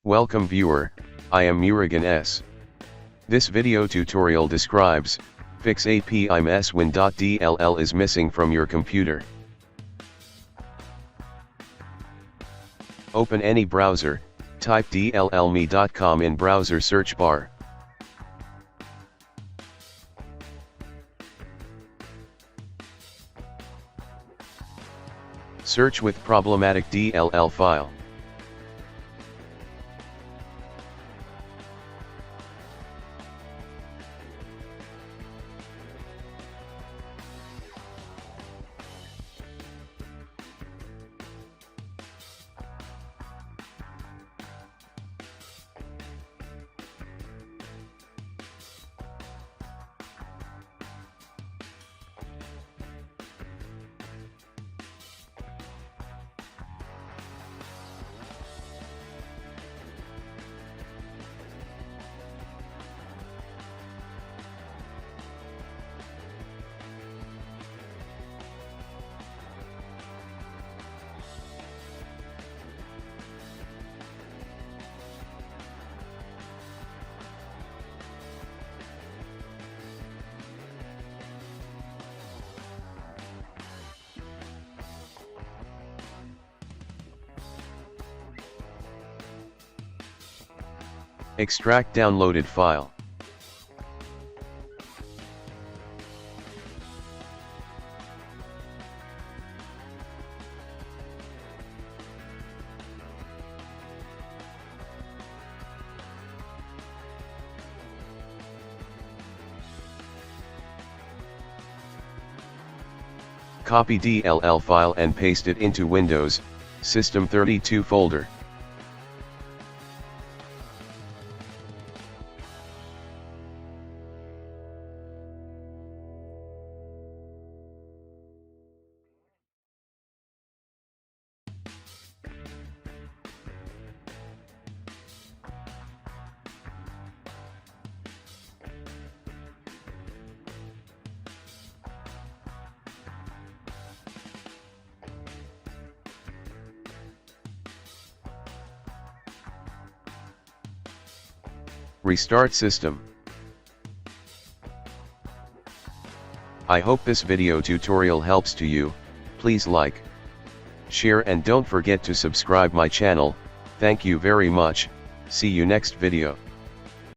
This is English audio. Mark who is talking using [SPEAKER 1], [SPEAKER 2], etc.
[SPEAKER 1] Welcome viewer, I am Murugan S. This video tutorial describes, fix api-ms-win-crt-runtime-l1-1-0.dll is missing from your computer. Open any browser, type dllme.com in browser search bar. Search with problematic DLL file. Extract downloaded file. Copy DLL file and paste it into Windows, System 32 folder. Restart system. I hope this video tutorial helps to you. Please like, share and don't forget to subscribe my channel. Thank you very much. See you next video.